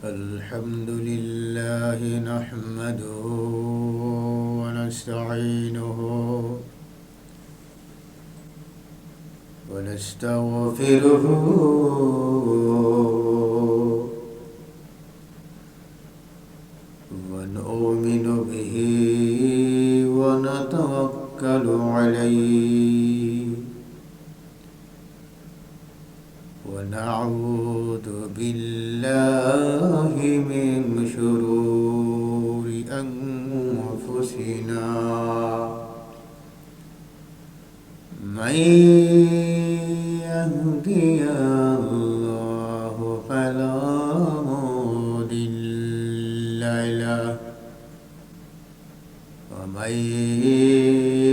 الحمد لله نحمده ونستعينه ونستغفره ونؤمن به ونتوكل عليه ونعوذ بالله من شرور أنفسنا من يهدي الله فلا مضل له ومن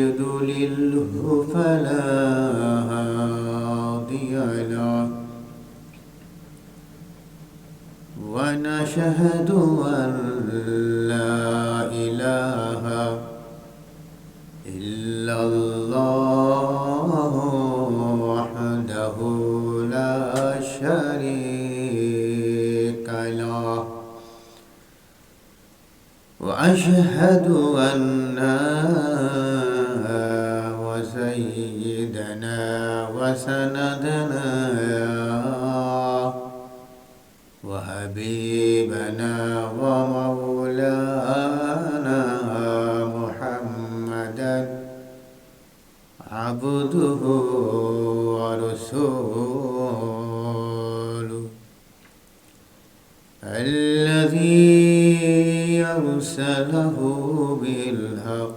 يضلله فلا هادي له ونشهد أن لا إله إلا الله وحده لا شريك له وأشهد أن وسيدنا وسندنا وحبيبنا ومولانا محمدا عبده ورسوله الذي أرسله بالحق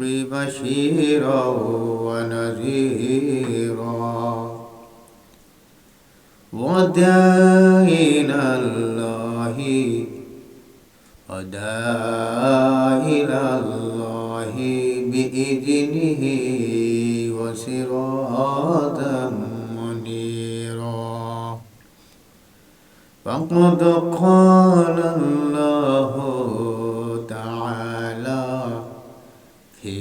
بشيرا ونذيرا وداعين الله بإذنه وسراجا منيرا فقد قال الله تعالى في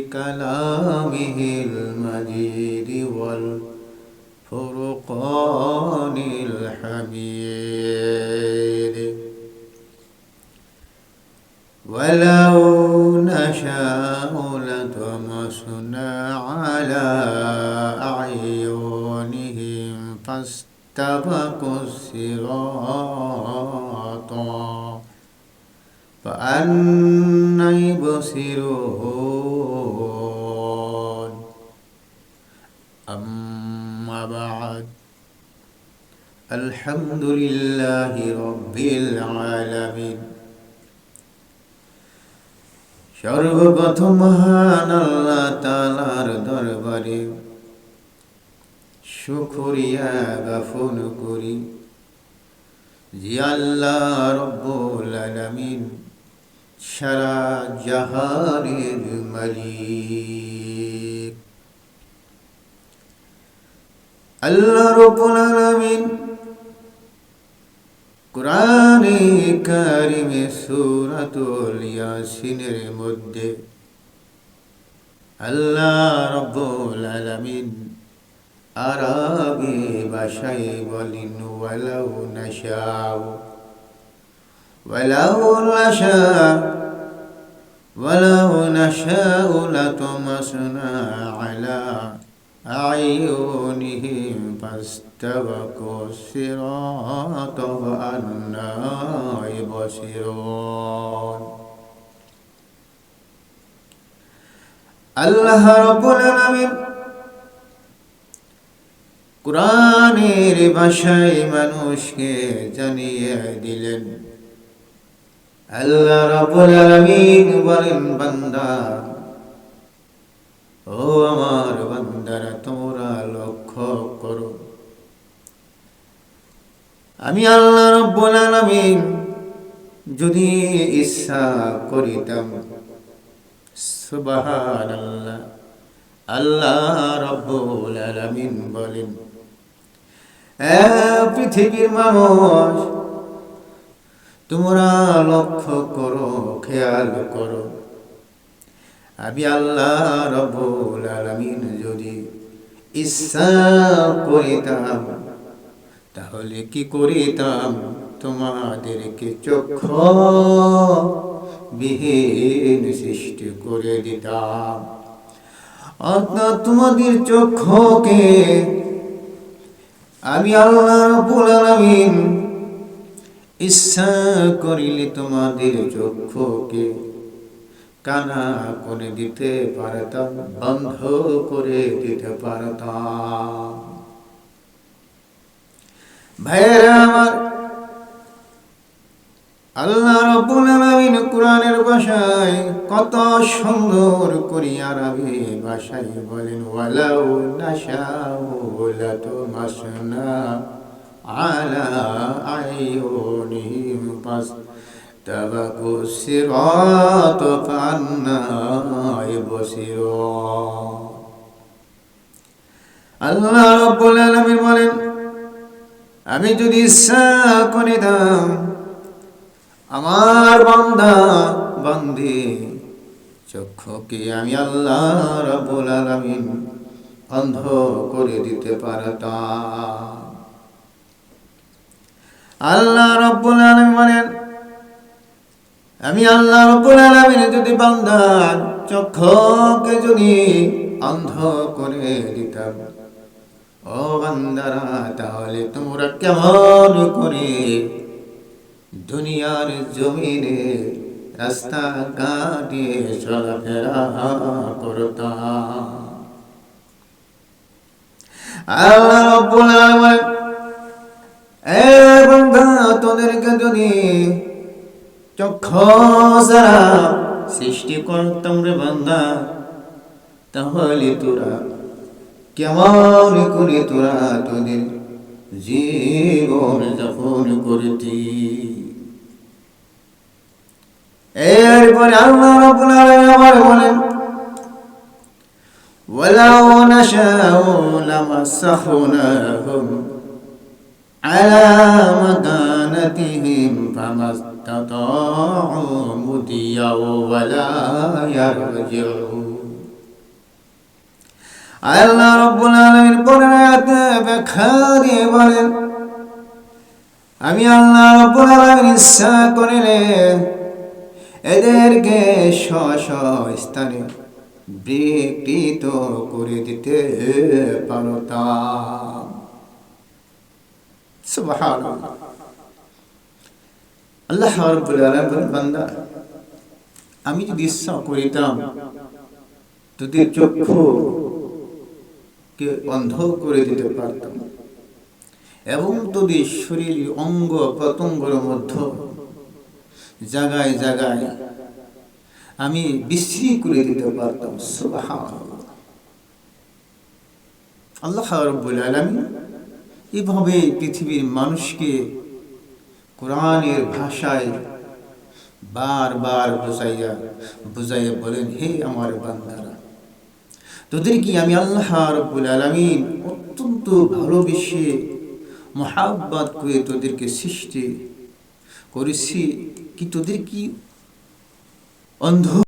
كلامه المجيد والفرقان الحميد ولو نشاء لطمسنا على أعينهم فاستبقوا الصراط فأنى يبصرون أما بعد الحمد لله رب العالمين সর্বপ্রথম মহান আল্লাহ তাআলার দরবারে শুকরিয়া জ্ঞাপন করি যে আল্লাহ রব্বুল আলামিন সারা জাহানের মালিক আল্লাহ রব্বুল আলামিন কুরআনে কারিমে সূরাতুল ইয়াসিনের মধ্যে আল্লাহ রাব্বুল আলামিন আরবি ভাষায় বলেন ওয়ালাউ নাশাউ লাতামাসনা আলা أعينهم فاستبقوا الصراط فأنى يبصرون আল্লাহ রাব্বুল আলামিন কুরআনের ভাষায় মানুষকে জানিয়ে দিলেন আল্লাহ রাব্বুল আলামিন বলেন বান্দা ও আমার বান্দারা তোমরা লক্ষ্য করো আমি আল্লাহ রাব্বুল আলামিন যদি ইচ্ছা করিতাম সুবহানাল্লাহ আল্লাহ রাব্বুল আলামিন বলেন পৃথিবীর মানুষ তোমরা লক্ষ্য করো খেয়াল করো আমি আল্লাহ রাব্বুল আলামিন যদি ইচ্ছা করিতাম তাহলে কি করিতাম, তোমাদেরকে চক্ষু বিহীন সৃষ্টি করে দিতাম। অর্থাৎ তোমাদের চক্ষুকে আমি আল্লাহ রাব্বুল আলামিন ইচ্ছা করিলে তোমাদের চক্ষুকে কানা করে দিতে পারতাম, বন্ধ করে দিতে পারতাম। ভাইয়েরা আমার, আল্লাহ রাব্বুল আলামিন কোরআনের ভাষায় কত সুন্দর করে আরবি ভাষায় বলেন, ওয়ালাউ নাশাউ লাতামাসনা আলা আইয়ুনিহিম ফাস্তাবাকু সিরাত ফান্না ইবসিরুন। আল্লাহ রাব্বুল আলামিন বলেন, আমি যদি ইচ্ছা করিতাম আমার বান্দা বান্দি চক্ষুকে আমি আল্লাহ রাব্বুল আলামিন অন্ধ করে দিতে পারতাম। আল্লাহ রাব্বুল আলামিন বলেন, আমি আল্লাহ রাব্বুল আলামিন যদি বান্দার চক্ষুকে যদি অন্ধ করে দিতাম, ও বান্দারা তাহলে তোমরা কেমন করে দুনিয়ার জমিনে রাস্তা ঘাটে চলাফেরা করতাম। আল্লাহ রাব্বুল আলামিন, এ বান্দা তোদেরকে যদি চক্ষু ছাড়া সৃষ্টি করতাম রে বান্দা, তাহলে তোরা কেমন করে তোরা তোদের জীবন যাপন করতি। এরপরে আল্লাহ রাব্বুল আলামিন আবার বলেন, ওয়ালাউ নাশাউ লামাসসাখনাহুম আলা মাকানাতিহিম ফামাস্তাতাউ মুদিয়া ওয়ালা ইয়ারজিউন। আল্লাহ রাব্বুল আলামিন কোরআন আয়াতে ব্যাখ্যা দিয়ে বলেন, আমি আল্লাহ রাব্বুল আলামিন ইচ্ছা করিলে এদেরকে স্থানে বিকৃত করে দিতে পারতাম। সুবহানাল্লাহ। আল্লাহ রাব্বুল আলামিন বান্দা, আমি যদি ইচ্ছা করিতাম তোদের চক্ষুকে অন্ধ করে দিতে পারতাম এবং তোদের শরীর অঙ্গ প্রত্যঙ্গের মধ্যে জায়গায় জায়গায় আমি বিশ্রী করে দিতে পারতাম। সুবহানাল্লাহ। আল্লাহ রাব্বুল আলামিন এভাবে পৃথিবীর মানুষকে কোরআনের ভাষায় বারবার বুঝাইয়া বলেন, হে আমার বান্দারা, তোদেরকে আমি আল্লাহ রাব্বুল আলামিন অত্যন্ত ভালোবেসে মহাব্বত করে তোদেরকে সৃষ্টি করেছি, কি তোদের কি অন্ধ